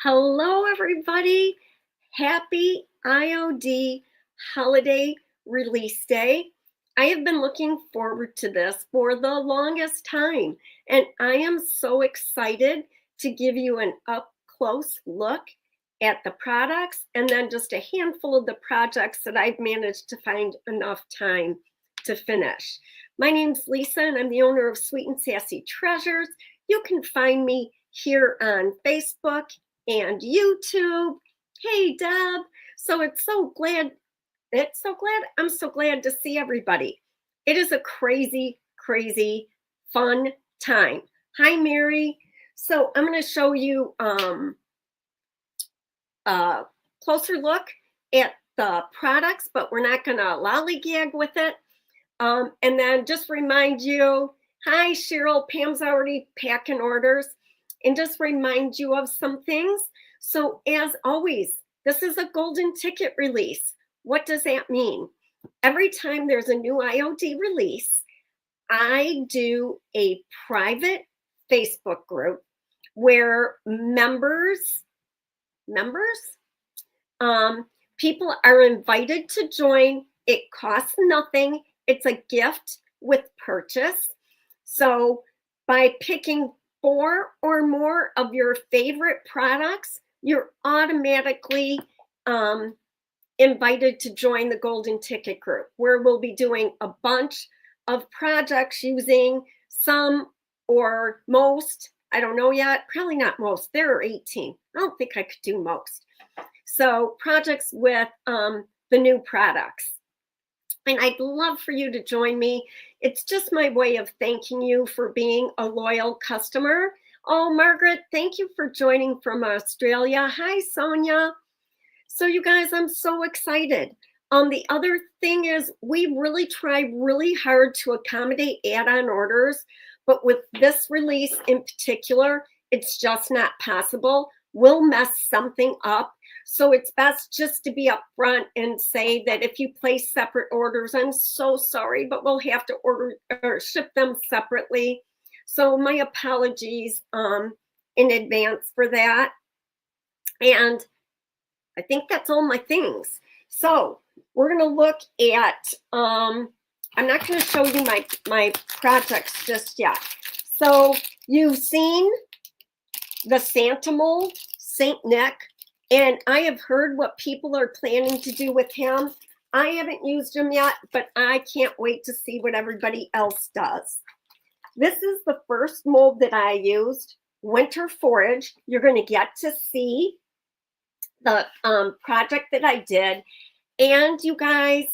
Hello, everybody. Happy IOD Holiday Release Day. I have been looking forward to this for the longest time, and I am so excited to give you an up close look at the products and then just a handful of the projects that I've managed to find enough time to finish. My name's Lisa, and I'm the owner of Sweet and Sassy Treasures. You can find me here on Facebook and YouTube. Hey, Deb. So I'm so glad to see everybody. It is a crazy, crazy, fun time. Hi, Mary. So I'm going to show you a closer look at the products, but we're not going to lollygag with it. And then just remind you, hi, Cheryl, Pam's already packing orders. And just remind you of some things. So as always, this is a golden ticket release. What does that mean? Every time there's a new IOD release, I do a private Facebook group where people are invited to join. It costs nothing. It's a gift with purchase. So by picking 4 or more of your favorite products, you're automatically invited to join the Golden Ticket Group, where we'll be doing a bunch of projects using some or most. I don't know yet, probably not most. There are 18. I don't think I could do most. So projects with the new products. And I'd love for you to join me. It's just my way of thanking you for being a loyal customer. Oh, Margaret, thank you for joining from Australia. Hi, Sonia. So you guys, I'm so excited. The other thing is we really try really hard to accommodate add-on orders, but with this release in particular, it's just not possible. We'll mess something up. So it's best just to be upfront and say that if you place separate orders, I'm so sorry, but we'll have to order or ship them separately. So my apologies in advance for that. And I think that's all my things. So we're going to look at, I'm not going to show you my projects just yet. So you've seen the Santa mold, Saint Nick. And I have heard what people are planning to do with him. I haven't used him yet, but I can't wait to see what everybody else does. This is the first mold that I used, Winter Forage. You're going to get to see the project that I did. And you guys,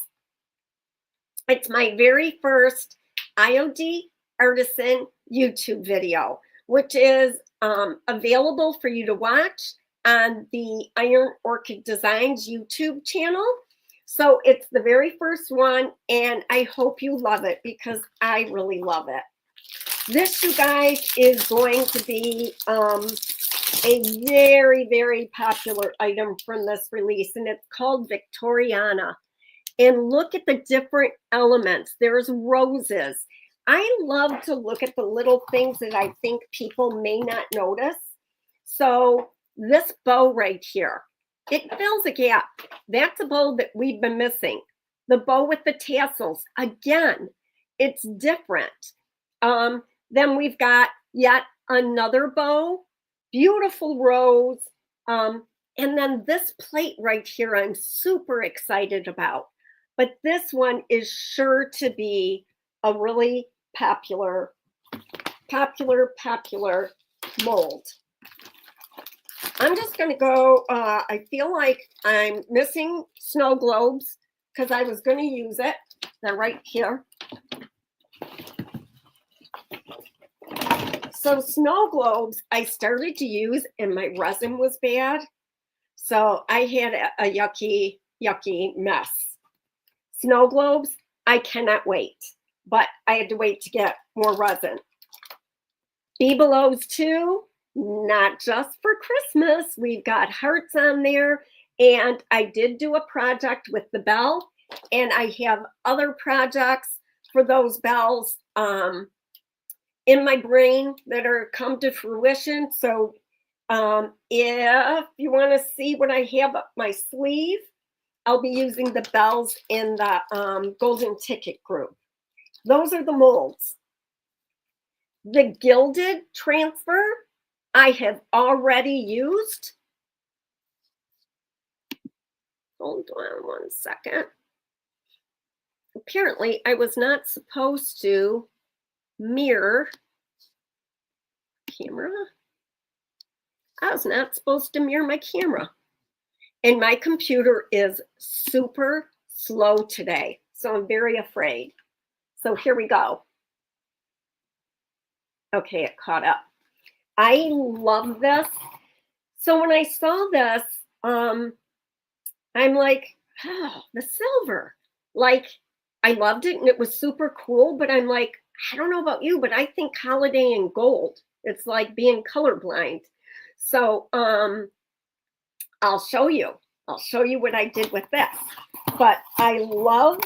it's my very first IOD Artisan YouTube video, which is available for you to watch on the Iron Orchid Designs YouTube channel. So it's the very first one, and I hope you love it because I really love it. This, you guys, is going to be a very, very popular item from this release, and it's called Victoriana. And look at the different elements. There's roses. I love to look at the little things that I think people may not notice. So this bow right here, it fills a gap. That's a bow that we've been missing. The bow with the tassels, again, it's different. Then we've got yet another bow, beautiful rose. And then this plate right here, I'm super excited about. But this one is sure to be a really popular mold. I'm just going to go, I feel like I'm missing snow globes because I was going to use it. They're right here. So snow globes I started to use and my resin was bad. So I had a yucky mess. Snow globes, I cannot wait, but I had to wait to get more resin. Bibelots too. Not just for Christmas. We've got hearts on there. And I did do a project with the bell. And I have other projects for those bells in my brain that are come to fruition. So If you want to see what I have up my sleeve, I'll be using the bells in the golden ticket group. Those are the molds. The gilded transfer I have already used. Hold on one second. Apparently, I was not supposed to mirror camera. I was not supposed to mirror my camera. And my computer is super slow today, so I'm very afraid. So here we go. Okay, it caught up. I love this. So when I saw this, I'm like, oh, the silver. Like, I loved it and it was super cool, but I'm like, I don't know about you, but I think holiday in gold. It's like being colorblind. So I'll show you. I'll show you what I did with this. But I love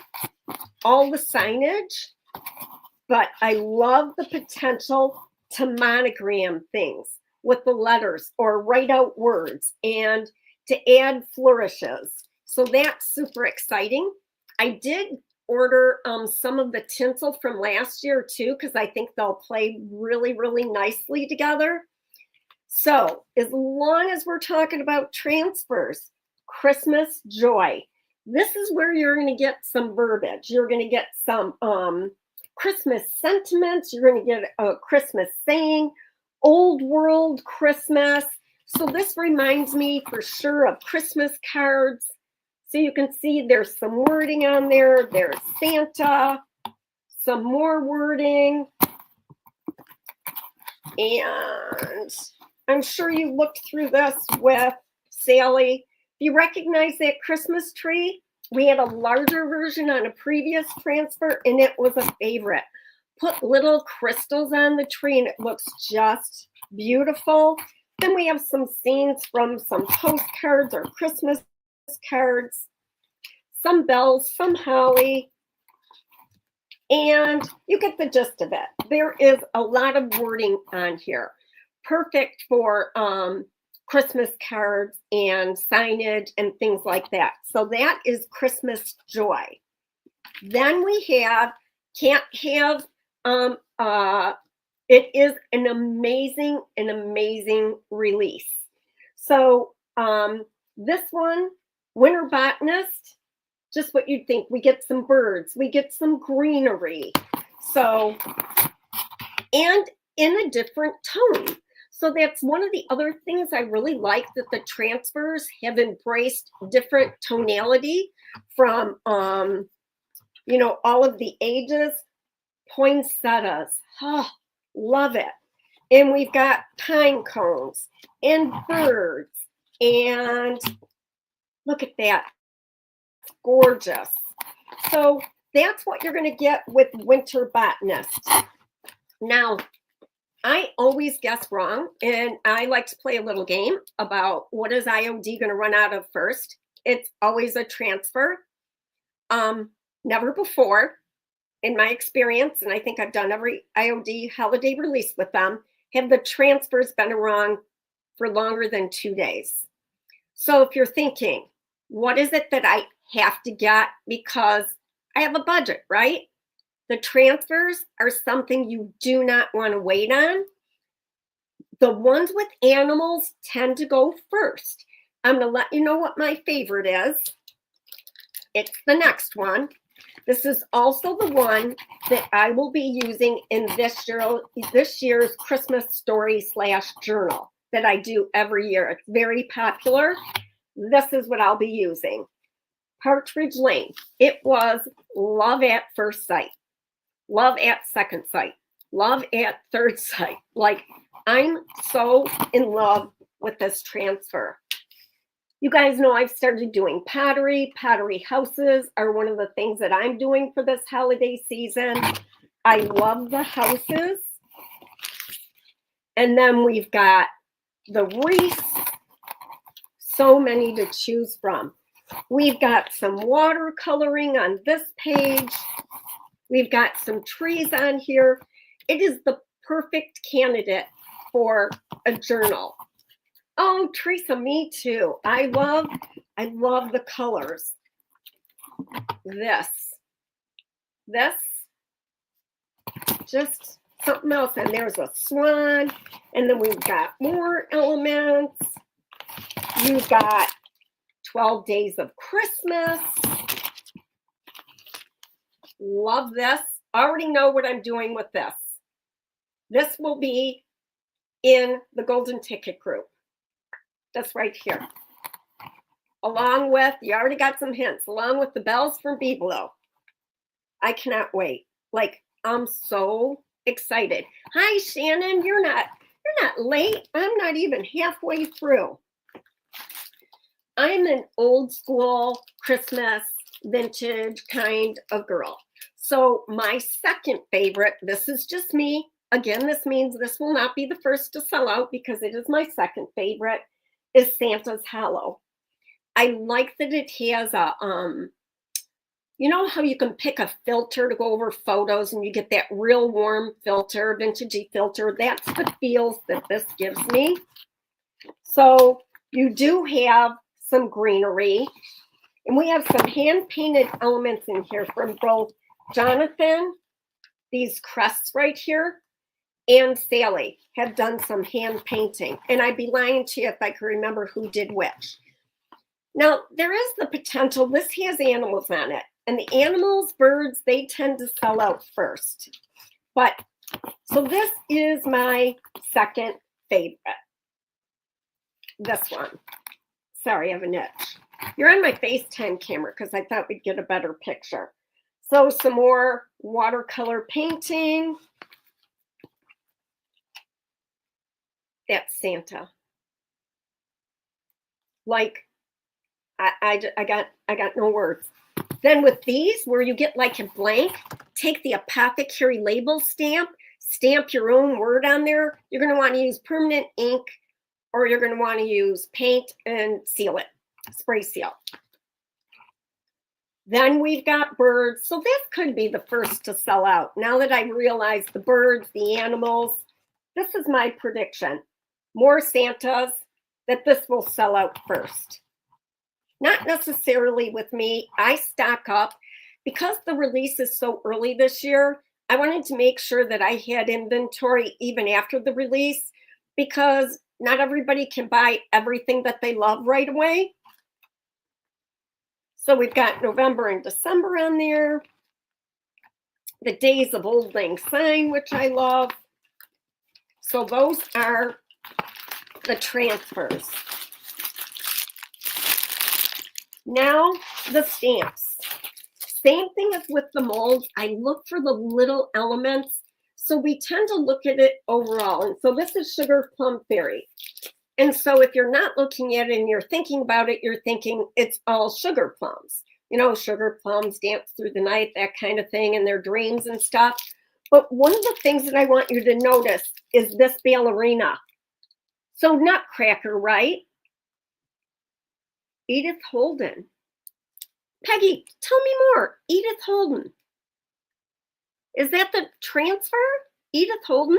all the signage, but I love the potential to monogram things with the letters or write out words and to add flourishes. So that's super exciting. I did order some of the tinsel from last year too, because I think they'll play really, really nicely together. So as long as we're talking about transfers, Christmas joy, this is where you're going to get some verbiage. You're going to get some Christmas sentiments. You're going to get a Christmas saying, old world Christmas. So this reminds me for sure of Christmas cards. So you can see there's some wording on there. There's Santa, some more wording. And I'm sure you looked through this with Sally. If you recognize that Christmas tree, we had a larger version on a previous transfer, and it was a favorite. Put little crystals on the tree, and it looks just beautiful. Then we have some scenes from some postcards or Christmas cards, some bells, some holly, and you get the gist of it. There is a lot of wording on here. Perfect for Christmas cards and signage and things like that. So that is Christmas joy. Then we have, can't have, it is an amazing release. So this one, Winter Botanist, just what you'd think. We get some birds, we get some greenery. So, and in a different tone. So that's one of the other things I really like, that the transfers have embraced different tonality from, you know, all of the ages. Poinsettias, oh, love it. And we've got pine cones and birds, and look at that, gorgeous. So that's what you're going to get with Winter Botanist. Now, I always guess wrong, and I like to play a little game about what is IOD going to run out of first. It's always a transfer. Never before, in my experience, and I think I've done every IOD holiday release with them, have the transfers been wrong for longer than 2 days. So if you're thinking, what is it that I have to get because I have a budget, right? The transfers are something you do not want to wait on. The ones with animals tend to go first. I'm going to let you know what my favorite is. It's the next one. This is also the one that I will be using in this year's Christmas story / journal that I do every year. It's very popular. This is what I'll be using. Partridge Lane. It was love at first sight, love at second sight, love at third sight. Like, I'm so in love with this transfer. You guys know I've started doing pottery. Pottery houses are one of the things that I'm doing for this holiday season. I love the houses. And then we've got the wreaths. So many to choose from. We've got some watercoloring on this page. We've got some trees on here. It is the perfect candidate for a journal. Oh, Teresa, me too. I love the colors. This, just something else. And there's a swan. And then we've got more elements. You've got 12 Days of Christmas. Love this. Already know what I'm doing with this. This will be in the golden ticket group. That's right here. Along with, you already got some hints, along with the bells from Bibelo. I cannot wait. Like, I'm so excited. Hi, Shannon. You're not late. I'm not even halfway through. I'm an old school Christmas vintage kind of girl. So my second favorite, this is just me. Again, this means this will not be the first to sell out because it is my second favorite, is Santa's Hollow. I like that it has a, you know how you can pick a filter to go over photos and you get that real warm filter, vintagey filter? That's the feels that this gives me. So you do have some greenery, and we have some hand-painted elements in here from both Jonathan, these crests right here, and Sally have done some hand painting. And I'd be lying to you if I could remember who did which. Now, there is the potential, this has animals on it. And the animals, birds, they tend to sell out first. But, so this is my second favorite. This one. Sorry, I have an itch. You're on my FaceTime camera because I thought we'd get a better picture. So some more watercolor painting. That's Santa. Like, I got no words. Then with these, where you get like a blank, take the apothecary label stamp, stamp your own word on there. You're going to want to use permanent ink, or you're going to want to use paint and seal it, spray seal. Then we've got birds. So this could be the first to sell out. Now that I realize the birds, the animals, this is my prediction. More Santas, that this will sell out first. Not necessarily with me. I stock up. Because the release is so early this year, I wanted to make sure that I had inventory even after the release, because not everybody can buy everything that they love right away. So we've got November and December on there. The Days of Old Lang Syne, which I love. So those are the transfers. Now the stamps. Same thing as with the molds. I look for the little elements. So we tend to look at it overall. And so this is Sugar Plum Fairy. And so if you're not looking at it and you're thinking about it, you're thinking it's all sugar plums. You know, sugar plums dance through the night, that kind of thing, and their dreams and stuff. But one of the things that I want you to notice is this ballerina. So Nutcracker, right? Edith Holden. Peggy, tell me more. Edith Holden. Is that the transfer? Edith Holden?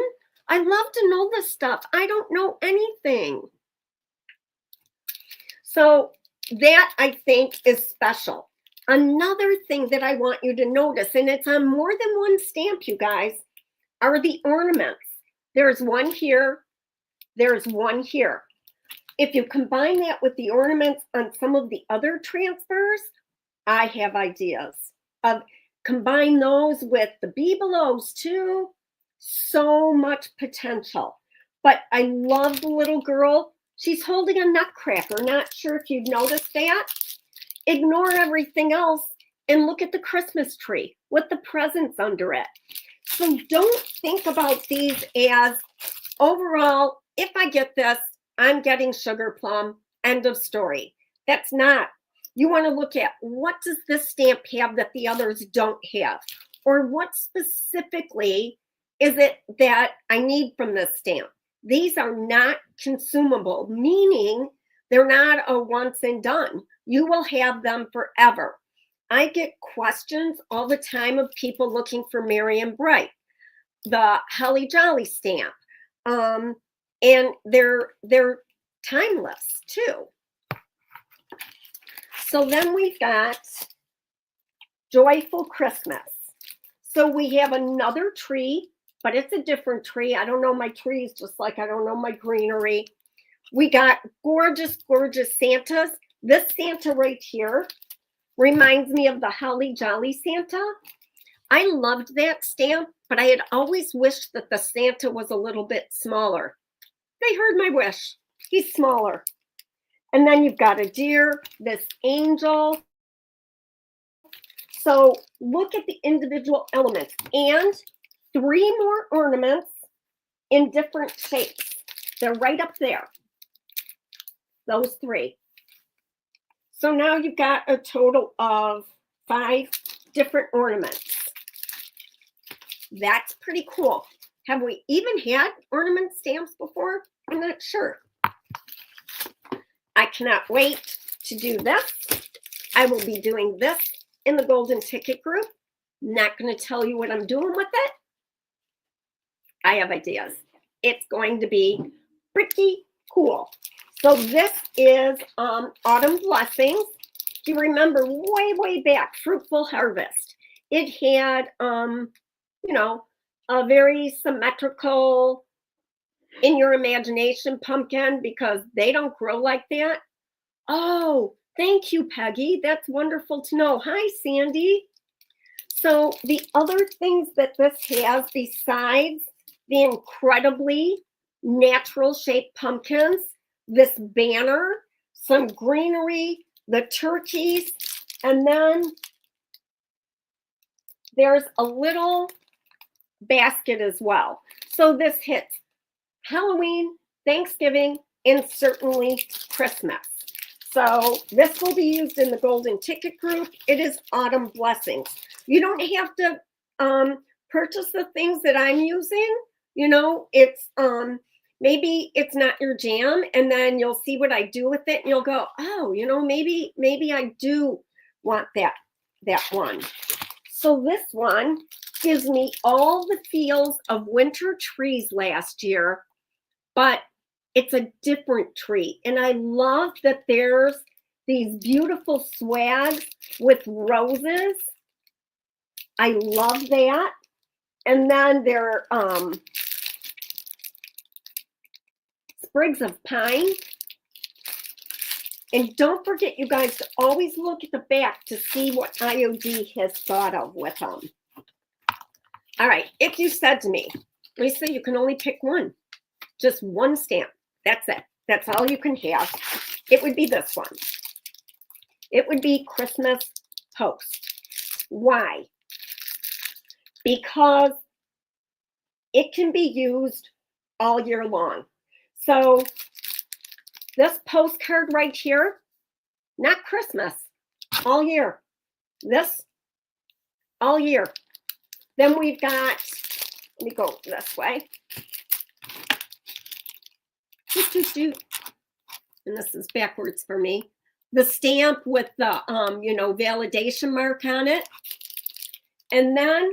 I love to know this stuff. I don't know anything. So that, I think, is special. Another thing that I want you to notice, and it's on more than one stamp, you guys, are the ornaments. There's one here. There's one here. If you combine that with the ornaments on some of the other transfers, I have ideas of combine those with the Bibelots too. So much potential. But I love the little girl. She's holding a nutcracker. Not sure if you've noticed that. Ignore everything else and look at the Christmas tree with the presents under it. So don't think about these as overall, if I get this, I'm getting sugar plum, end of story. That's not. You want to look at what does this stamp have that the others don't have? Or what specifically is it that I need from this stamp? These are not consumable, meaning they're not a once and done. You will have them forever. I get questions all the time of people looking for Merry and Bright, the Holly Jolly stamp. And they're timeless too. So then we've got Joyful Christmas. So we have another tree, but it's a different tree. I don't know my trees, just like I don't know my greenery. We got gorgeous, gorgeous Santas. This Santa right here reminds me of the Holly Jolly Santa. I loved that stamp, but I had always wished that the Santa was a little bit smaller. They heard my wish. He's smaller. And then you've got a deer, this angel. So look at the individual elements and 3 more ornaments in different shapes. They're right up there. Those 3. So now you've got a total of 5 different ornaments. That's pretty cool. Have we even had ornament stamps before? I'm not sure. I cannot wait to do this. I will be doing this in the golden ticket group. Not going to tell you what I'm doing with it. I have ideas. It's going to be pretty cool. So this is Autumn Blessings. Do you remember way, way back, Fruitful Harvest? It had, you know, a very symmetrical, in your imagination pumpkin because they don't grow like that. Oh, thank you, Peggy. That's wonderful to know. Hi, Sandy. So the other things that this has besides the incredibly natural shaped pumpkins, this banner, some greenery, the turkeys, and then there's a little basket as well. So this hits Halloween, Thanksgiving, and certainly Christmas. So this will be used in the golden ticket group. It is Autumn Blessings. You don't have to purchase the things that I'm using. You know, it's maybe it's not your jam, and then you'll see what I do with it, and you'll go, oh, you know, maybe I do want that one. So this one gives me all the feels of winter trees last year, but it's a different tree. And I love that there's these beautiful swags with roses. I love that. And then there are sprigs of pine. And don't forget, you guys, to always look at the back to see what IOD has thought of with them. All right, if you said to me, Lisa, you can only pick one, just one stamp. That's it. That's all you can have. It would be this one. It would be Christmas Post. Why? Because it can be used all year long. So this postcard right here, not Christmas, all year. This, all year. Then we've got, let me go this way. And this is backwards for me. The stamp with the, you know, validation mark on it. And then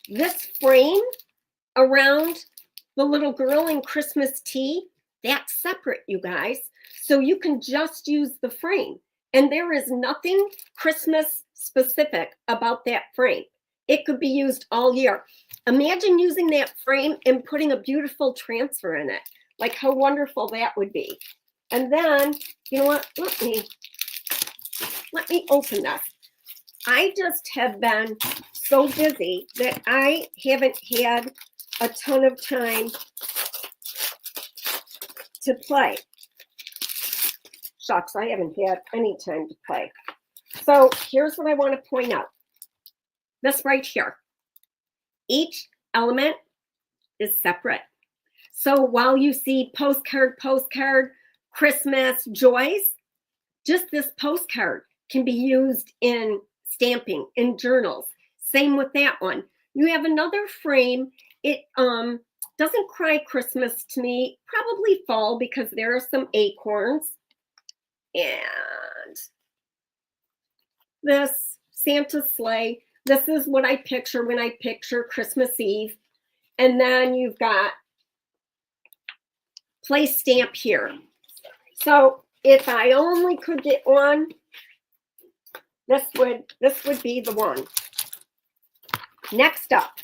this frame around the little girl in Christmas tea, that's separate, you guys. So you can just use the frame. And there is nothing Christmas specific about that frame. It could be used all year. Imagine using that frame and putting a beautiful transfer in it. Like how wonderful that would be. And then, you know what? Let me open this. I just have been so busy that I haven't had a ton of time to play. Shucks, I haven't had any time to play. So here's what I want to point out. This right here. Each element is separate. So while you see postcard, Christmas, joys, just this postcard can be used in stamping, in journals. Same with that one. You have another frame. It doesn't cry Christmas to me, probably fall because there are some acorns. And this Santa sleigh. This is what I picture when I picture Christmas Eve. And then you've got place stamp here. So if I only could get one, this would be the one. Next up,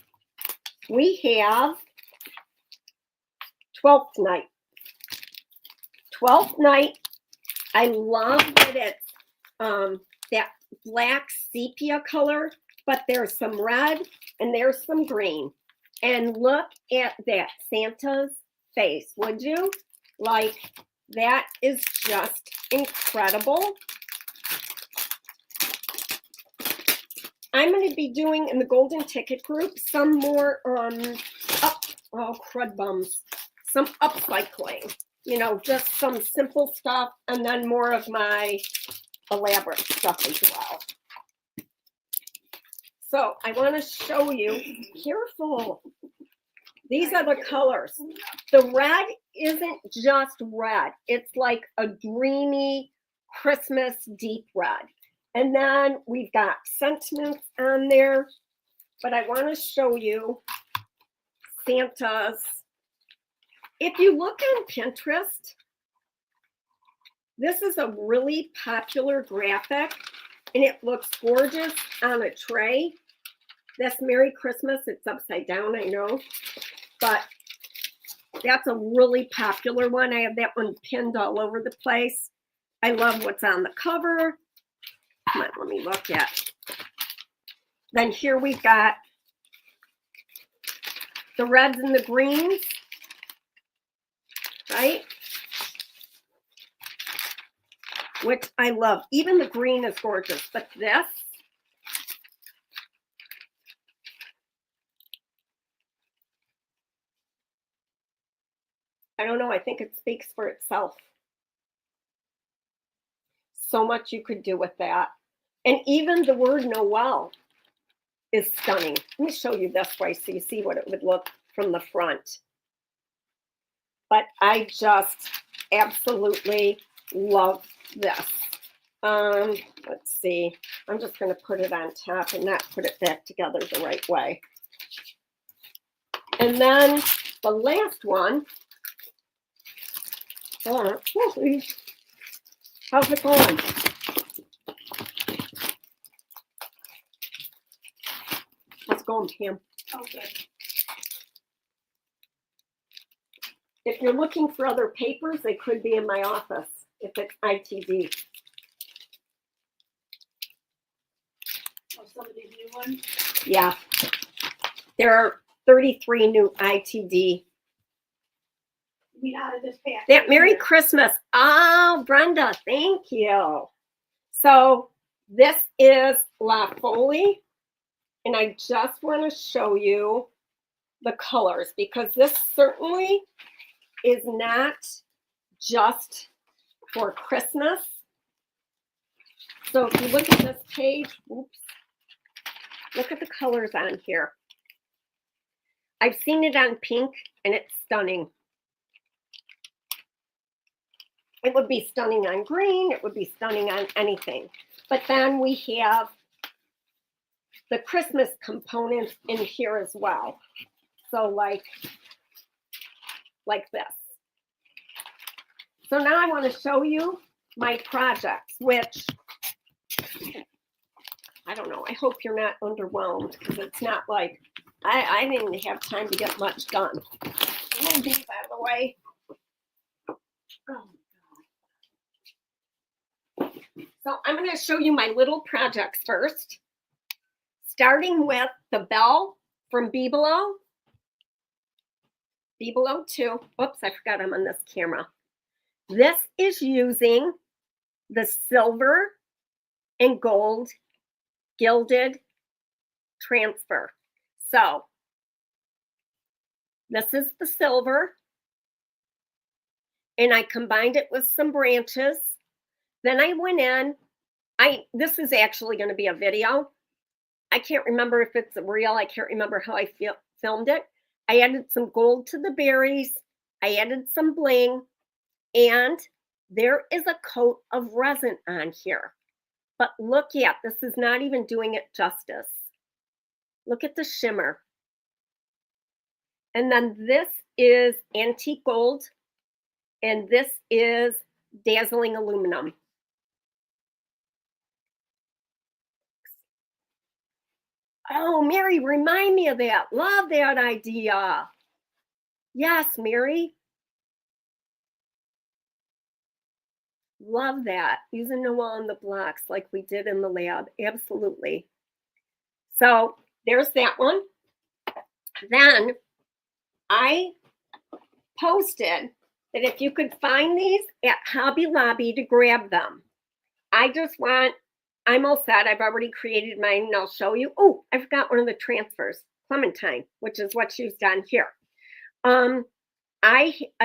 we have 12th Night. 12th Night, I love that it's that black sepia color, but there's some red and there's some green. And look at that Santa's face, would you? Like, that is just incredible. I'm going to be doing in the Golden Ticket group some more crud bums, some upcycling, you know, just some simple stuff, and then more of my elaborate stuff as well. So I want to show you, careful, these are the colors. The red isn't just red, it's like a dreamy Christmas deep red. And then we've got sentiments on there, but I want to show you Santa's. If you look on Pinterest, this is a really popular graphic, and it looks gorgeous on a tray. That's Merry Christmas. It's upside down, I know, but that's a really popular one. I have that one pinned all over the place. I love what's on the cover. Come on, let me look at. Then here we've got the reds and the greens, right? Which I love. Even the green is gorgeous, but this, I don't know, I think it speaks for itself. So much you could do with that. And even the word Noel is stunning. Let me show you this way so you see what it would look from the front. But I just absolutely love this. Let's see. I'm just going to put it on top and not put it back together the right way. And then the last one. How's it going? How's it going, Pam? Okay. If you're looking for other papers, they could be in my office if it's ITD. Oh, some of these new ones? Yeah. There are 33 new ITD. You mean out of this pack? That Merry Christmas. Oh, Brenda, thank you. So this is La Folie, and I just want to show you the colors because this certainly is not just for Christmas. So if you look at this page, oops, look at the colors on here. I've seen it on pink and it's stunning. It would be stunning on green, it would be stunning on anything. But then we have the Christmas component in here as well. So like this. So now I want to show you my projects, which, I don't know, I hope you're not underwhelmed because it's not like, I didn't have time to get much done. Move these out of the way. Oh. So I'm going to show you my little projects first, starting with the bell from Bibelo. Bibelo 2. Oops, I forgot I'm on this camera. This is using the silver and gold gilded transfer. So this is the silver, and I combined it with some branches. Then I went in, this is actually going to be a video. I can't remember if it's real. I can't remember how I filmed it. I added some gold to the berries. I added some bling, and there is a coat of resin on here. But look at, this is not even doing it justice. Look at the shimmer. And then this is antique gold And this is dazzling aluminum. Oh, Mary, remind me of that. Love that idea. Yes, Mary. Love that. Using the wall and the blocks like we did in the lab. Absolutely. So there's that one. Then I posted that if you could find these at Hobby Lobby to grab them. I'm all set. I've already created mine and I'll show you. Oh, I forgot one of the transfers, Clementine, which is what she's done here. I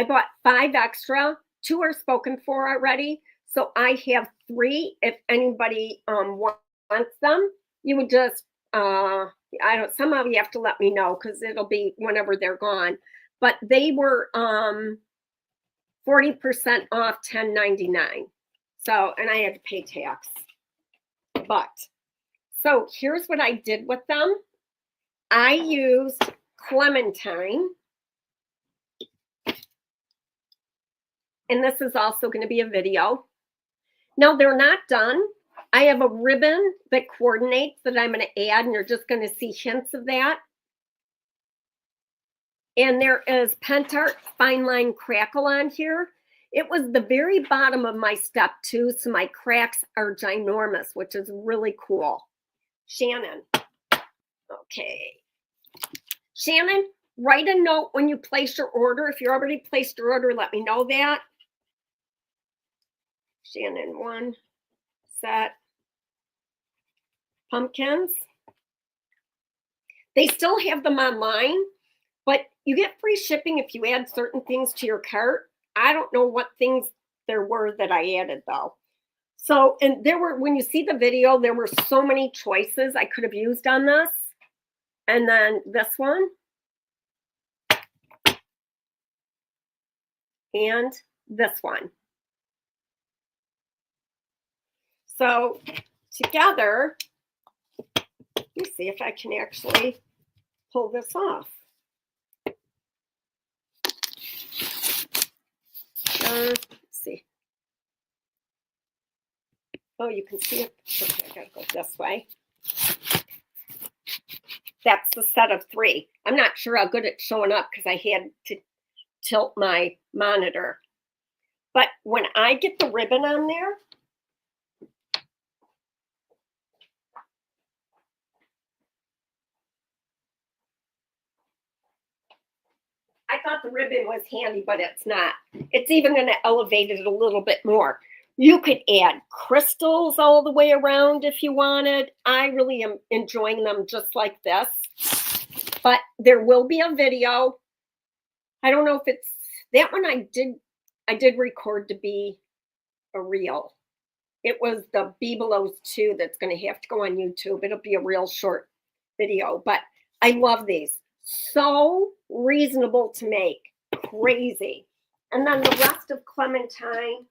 bought 5 extra. 2 are spoken for already. So I have 3. If anybody wants them, you would just, somehow you have to let me know because it'll be whenever they're gone. But they were 40% off $10.99. So, and I had to pay tax. But, so here's what I did with them. I used Clementine. And this is also going to be a video. Now, they're not done. I have a ribbon that coordinates that I'm going to add, and you're just going to see hints of that. And there is Pentart Fine Line Crackle on here. It was the very bottom of my step 2, so my cracks are ginormous, which is really cool. Shannon. Okay. Shannon, write a note when you place your order. If you already placed your order, let me know that. Shannon, 1 set. Pumpkins. They still have them online, but you get free shipping if you add certain things to your cart. I don't know what things there were that I added though. So, and there were, when you see the video, there were so many choices I could have used on this. And then this one. And this one. So together, let me see if I can actually pull this off. Let's see. Oh, you can see it. Okay, I gotta go this way. That's the set of 3. I'm not sure how good it's showing up because I had to tilt my monitor. But when I get the ribbon on there, I thought the ribbon was handy, but it's not. It's even going to elevate it a little bit more. You could add crystals all the way around if you wanted. I really am enjoying them just like this. But there will be a video. I don't know if it's that one I did record to be a reel. It was the Bebelows 2 that's going to have to go on YouTube. It'll be a real short video, but I love these. So reasonable to make. Crazy. And then the rest of Clementine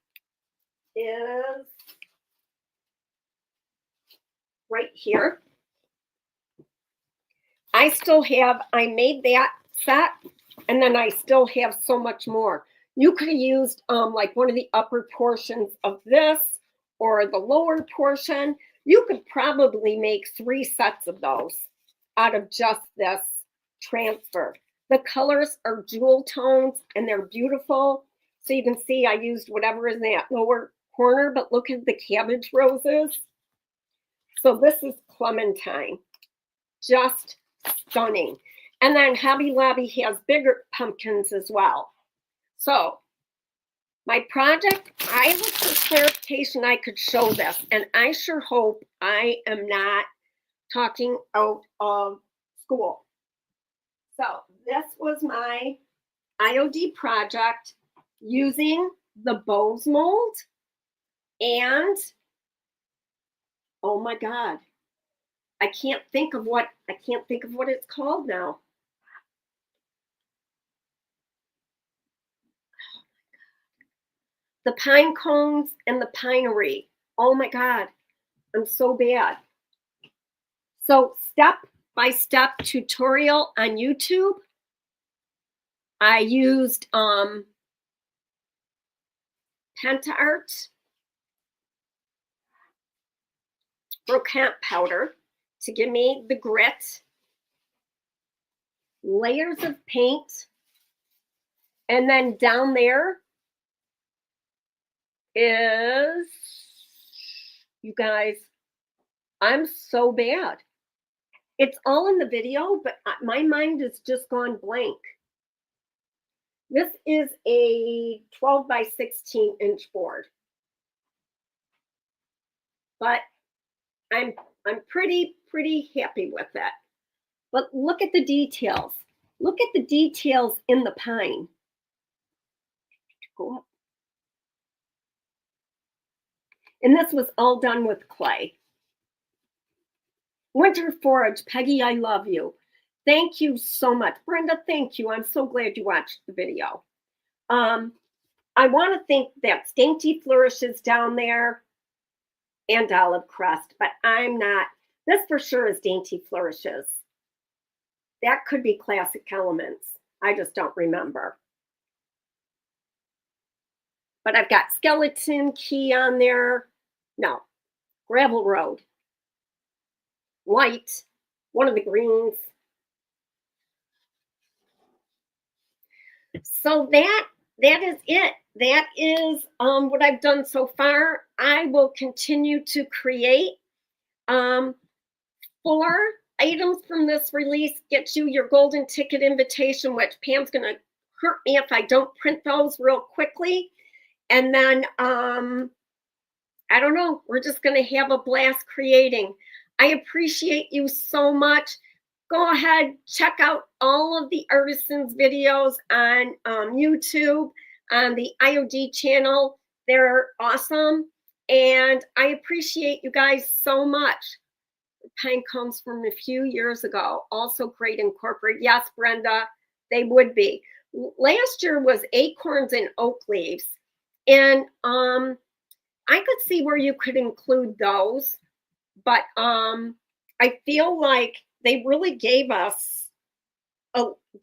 is right here. I made that set, and then I still have so much more. You could have used like one of the upper portions of this or the lower portion. You could probably make 3 sets of those out of just this transfer. The colors are jewel tones and they're beautiful. So you can see I used whatever is in that lower corner, but look at the cabbage roses. So this is Clementine. Just stunning. And then Hobby Lobby has bigger pumpkins as well. So my project, I looked for clarification I could show this, and I sure hope I am not talking out of school. So this was my IOD project using the Bose mold, and oh my God, I can't think of what it's called now. The pine cones and the pinery. Oh my God, I'm so bad. So step-by-step tutorial on YouTube. I used Penta Art Brocante powder to give me the grit, layers of paint, and then down there is, you guys, I'm so bad. It's all in the video, but my mind has just gone blank. This is a 12 by 16 inch board, but I'm pretty happy with it. But look at the details. Look at the details in the pine. Go up. And this was all done with clay. Winter Forage, Peggy, I love you. Thank you so much. Brenda, thank you. I'm so glad you watched the video. I want to thank that Dainty Flourishes down there and Olive Crust, but I'm not. This for sure is Dainty Flourishes. That could be Classic Elements. I just don't remember. But I've got Skeleton Key on there. No, Gravel Road. White, one of the greens. So that is it. That is what I've done so far. I will continue to create 4 items from this release. Get you your golden ticket invitation, which Pam's going to hurt me if I don't print those real quickly. And then, I don't know, we're just going to have a blast creating. I appreciate you so much. Go ahead, check out all of the artisans videos on YouTube, on the IOD channel. They're awesome. And I appreciate you guys so much. The pine comes from a few years ago. Also great incorporate. Yes, Brenda, they would be. Last year was acorns and oak leaves. And I could see where you could include those. But I feel like they really gave us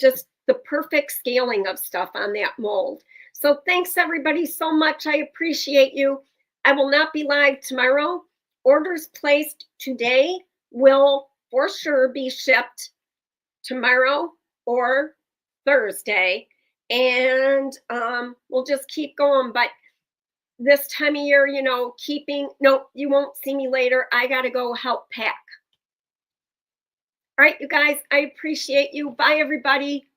just the perfect scaling of stuff on that mold. So thanks everybody so much. I appreciate you. I will not be live tomorrow. Orders placed today will for sure be shipped tomorrow or Thursday. And we'll just keep going. But this time of year, you know, no, you won't see me later. I got to go help pack. All right, you guys, I appreciate you. Bye, everybody.